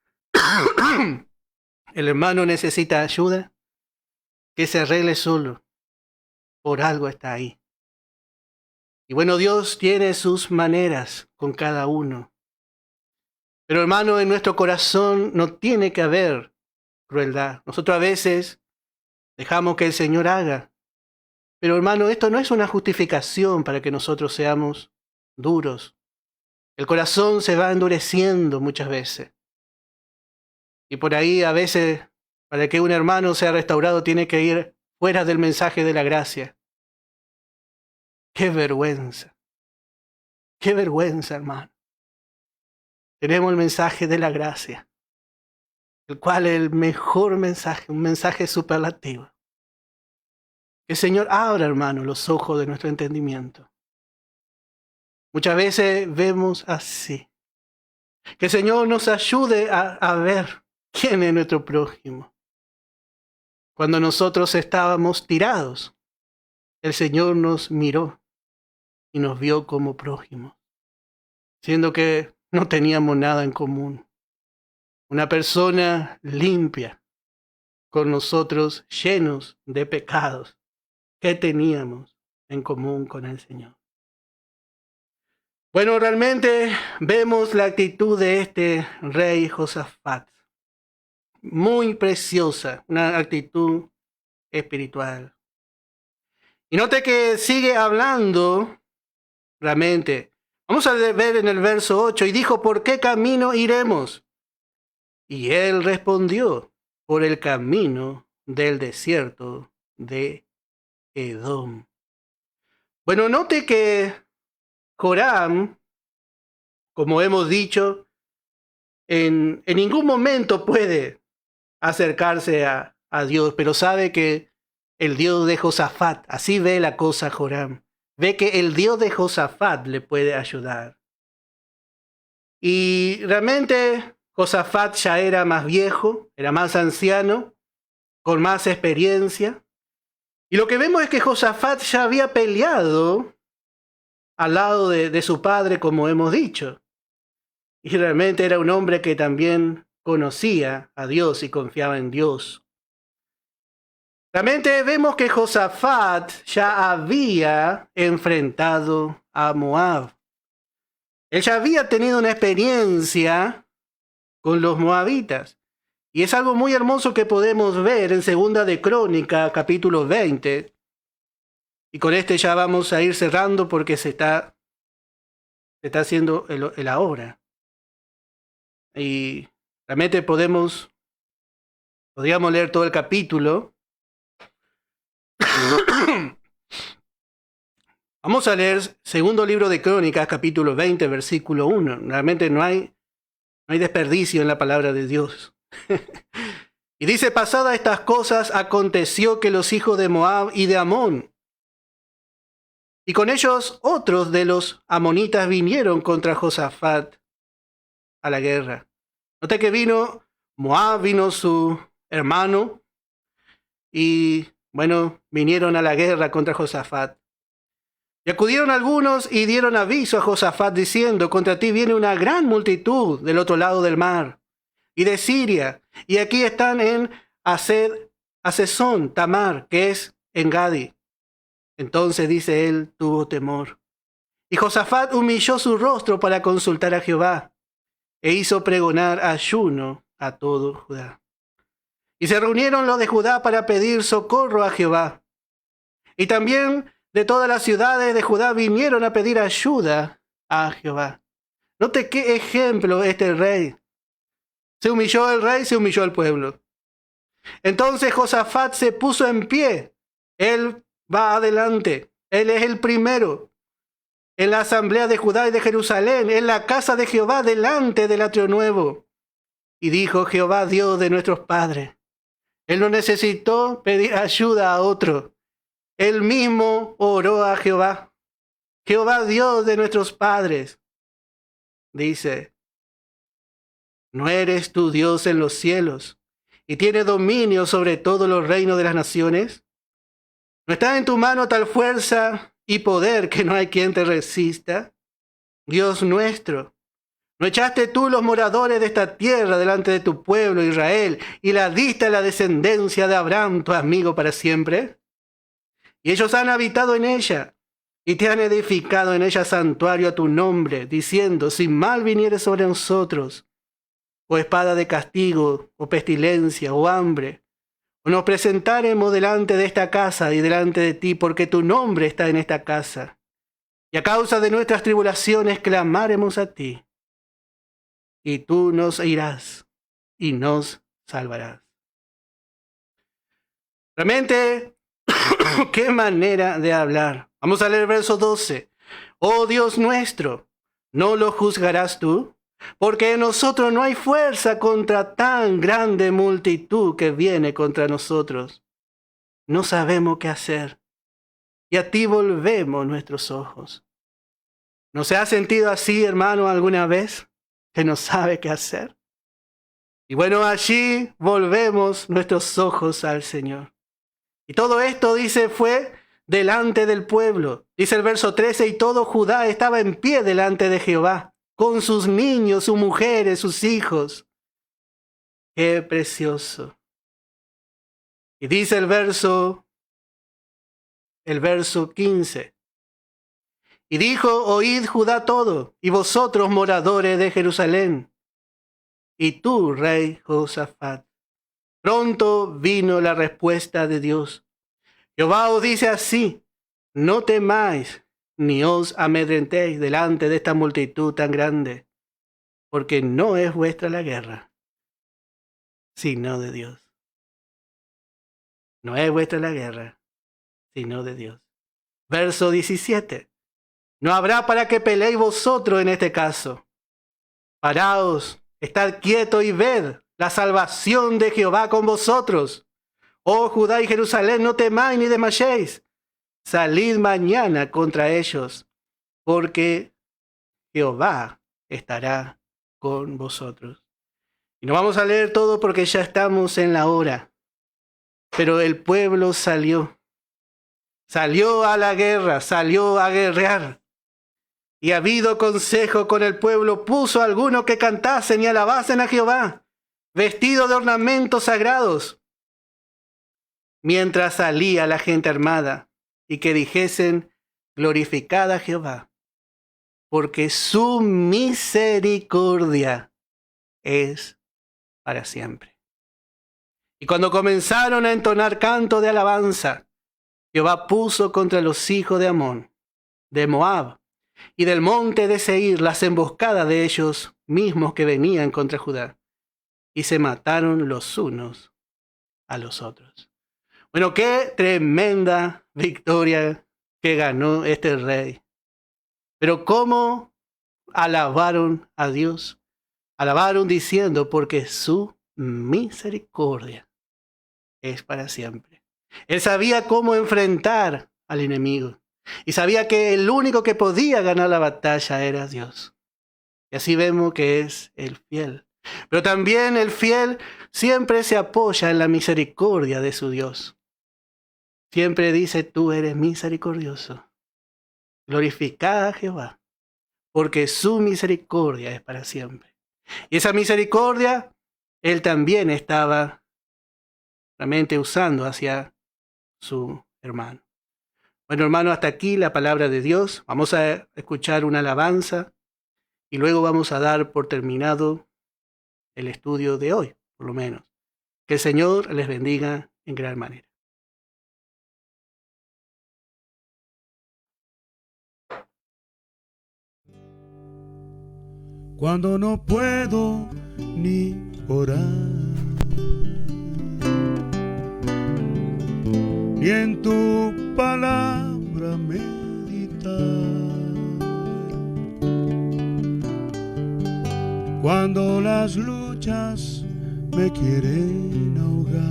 Speaker 5: el hermano necesita ayuda, que se arregle solo. Por algo está ahí. Y bueno, Dios tiene sus maneras con cada uno. Pero hermano, en nuestro corazón no tiene que haber crueldad. Nosotros a veces dejamos que el Señor haga. Pero hermano, esto no es una justificación para que nosotros seamos duros. El corazón se va endureciendo muchas veces. Y por ahí a veces, para que un hermano sea restaurado, tiene que ir fuera del mensaje de la gracia. ¡Qué vergüenza! ¡Qué vergüenza, hermano! Tenemos el mensaje de la gracia, el cual es el mejor mensaje, un mensaje superlativo. Que el Señor abra, hermano, los ojos de nuestro entendimiento. Muchas veces vemos así. Que el Señor nos ayude a ver quién es nuestro prójimo. Cuando nosotros estábamos tirados, el Señor nos miró y nos vio como prójimos, siendo que no teníamos nada en común. Una persona limpia, con nosotros llenos de pecados. ¿Qué teníamos en común con el Señor? Bueno, realmente vemos la actitud de este rey Josafat. Muy preciosa, una actitud espiritual. Y note que sigue hablando realmente. Vamos a ver en el verso 8, y dijo, ¿por qué camino iremos? Y él respondió, por el camino del desierto de Edom. Bueno, note que Joram, como hemos dicho, en ningún momento puede acercarse a Dios, pero sabe que el Dios de Josafat, así ve la cosa Joram, ve que el Dios de Josafat le puede ayudar. Y realmente Josafat ya era más viejo, era más anciano, con más experiencia. Y lo que vemos es que Josafat ya había peleado al lado de su padre, como hemos dicho. Y realmente era un hombre que también conocía a Dios y confiaba en Dios. Realmente vemos que Josafat ya había enfrentado a Moab. Él ya había tenido una experiencia con los moabitas. Y es algo muy hermoso que podemos ver en Segunda de Crónica, capítulo 20. Y con este ya vamos a ir cerrando porque se está haciendo la hora. Y realmente podríamos leer todo el capítulo. Vamos a leer segundo libro de Crónicas, capítulo 20, versículo 1. Realmente no hay desperdicio en la palabra de Dios. Y dice, pasadas estas cosas, aconteció que los hijos de Moab y de Amón, y con ellos otros de los amonitas, vinieron contra Josafat a la guerra. Nota que vino Moab, vino su hermano, y bueno, vinieron a la guerra contra Josafat. Y acudieron algunos y dieron aviso a Josafat diciendo, contra ti viene una gran multitud del otro lado del mar y de Siria, y aquí están en Hasezón Tamar, que es en Gadi. Entonces, dice él, tuvo temor. Y Josafat humilló su rostro para consultar a Jehová, e hizo pregonar ayuno a todo Judá. Y se reunieron los de Judá para pedir socorro a Jehová. Y también de todas las ciudades de Judá vinieron a pedir ayuda a Jehová. Note qué ejemplo este rey. Se humilló el rey, se humilló el pueblo. Entonces Josafat se puso en pie. Él va adelante. Él es el primero. En la asamblea de Judá y de Jerusalén, en la casa de Jehová, delante del atrio nuevo. Y dijo: Jehová, Dios de nuestros padres. Él no necesitó pedir ayuda a otro. Él mismo oró a Jehová. Jehová, Dios de nuestros padres. Dice: ¿no eres tu Dios en los cielos y tiene dominio sobre todos los reinos de las naciones? ¿No está en tu mano tal fuerza y poder que no hay quien te resista? Dios nuestro, ¿no echaste tú los moradores de esta tierra delante de tu pueblo Israel y la diste a la descendencia de Abraham, tu amigo, para siempre? Y ellos han habitado en ella y te han edificado en ella santuario a tu nombre, diciendo: si mal viniere sobre nosotros, o espada de castigo, o pestilencia, o hambre, o nos presentaremos delante de esta casa y delante de ti, porque tu nombre está en esta casa, y a causa de nuestras tribulaciones clamaremos a ti, y tú nos irás y nos salvarás. Realmente, qué manera de hablar. Vamos a leer el verso 12. Oh Dios nuestro, ¿no lo juzgarás tú? Porque en nosotros no hay fuerza contra tan grande multitud que viene contra nosotros. No sabemos qué hacer, y a ti volvemos nuestros ojos. ¿No se ha sentido así, hermano, alguna vez, que no sabe qué hacer? Y bueno, allí volvemos nuestros ojos al Señor. Y todo esto, dice, fue delante del pueblo. Dice el verso 13, y todo Judá estaba en pie delante de Jehová, con sus niños, sus mujeres, sus hijos. ¡Qué precioso! Y dice el verso 15. Y dijo: oíd Judá todo, y vosotros moradores de Jerusalén, y tú, rey Josafat. Pronto vino la respuesta de Dios. Jehová os dice así: no temáis, ni os amedrentéis delante de esta multitud tan grande, porque no es vuestra la guerra, sino de Dios. No es vuestra la guerra, sino de Dios. Verso 17. No habrá para que peleéis vosotros en este caso. Paraos, estad quietos y ved la salvación de Jehová con vosotros. Oh Judá y Jerusalén, no temáis ni desmayéis. Salid mañana contra ellos, porque Jehová estará con vosotros. Y no vamos a leer todo porque ya estamos en la hora. Pero el pueblo salió a la guerra, salió a guerrear. Y habido consejo con el pueblo, puso a algunos que cantasen y alabasen a Jehová, vestidos de ornamentos sagrados, mientras salía la gente armada, y que dijesen: glorificad a Jehová, porque su misericordia es para siempre. Y cuando comenzaron a entonar canto de alabanza, Jehová puso contra los hijos de Amón, de Moab y del monte de Seir las emboscadas de ellos mismos que venían contra Judá, y se mataron los unos a los otros. Bueno, qué tremenda victoria que ganó este rey. Pero cómo alabaron a Dios. Alabaron diciendo: porque su misericordia es para siempre. Él sabía cómo enfrentar al enemigo. Y sabía que el único que podía ganar la batalla era Dios. Y así vemos que es el fiel. Pero también el fiel siempre se apoya en la misericordia de su Dios. Siempre dice: tú eres misericordioso. Glorificad a Jehová, porque su misericordia es para siempre. Y esa misericordia, él también estaba realmente usando hacia su hermano. Bueno, hermano, hasta aquí la palabra de Dios. Vamos a escuchar una alabanza y luego vamos a dar por terminado el estudio de hoy, por lo menos. Que el Señor les bendiga en gran manera.
Speaker 1: Cuando no puedo ni orar, ni en tu palabra meditar. Cuando las luchas me quieren ahogar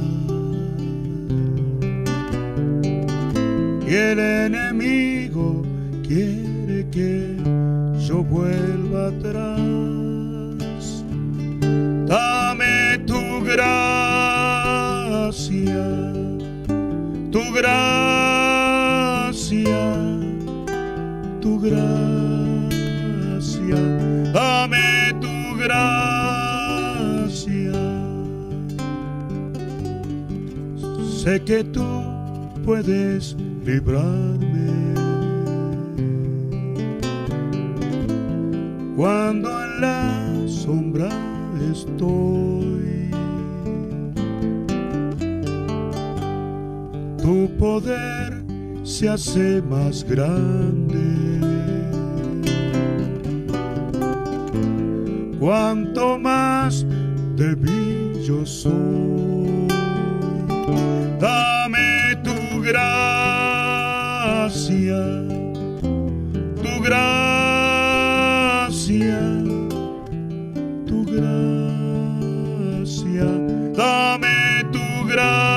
Speaker 1: y el enemigo quiere que yo vuelva atrás, dame tu gracia, tu gracia, tu gracia, dame tu gracia. Sé que tú puedes librarme cuando en la sombra estoy. Tu poder se hace más grande cuanto más débil yo soy. Dame tu gracia, tu gracia, tu gracia, dame tu gracia.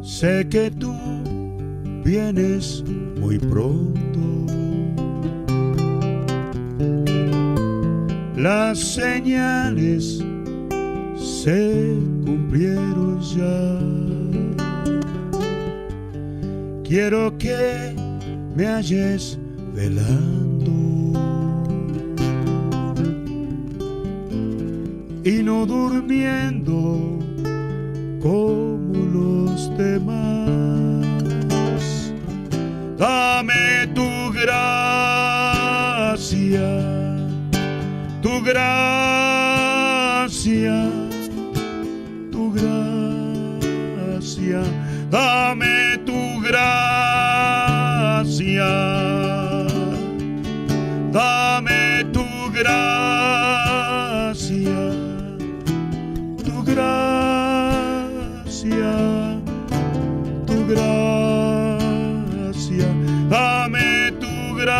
Speaker 1: Sé que tú vienes muy pronto. Las señales se cumplieron ya. Quiero que me halles velando y no durmiendo como los demás. Dame tu gracia, tu gracia, tu gracia, dame tu gracia, dame tu gracia, tu gracia, tu gracia, dame tu gracia.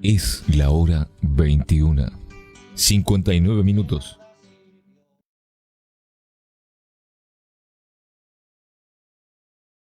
Speaker 2: Es la hora 21:59.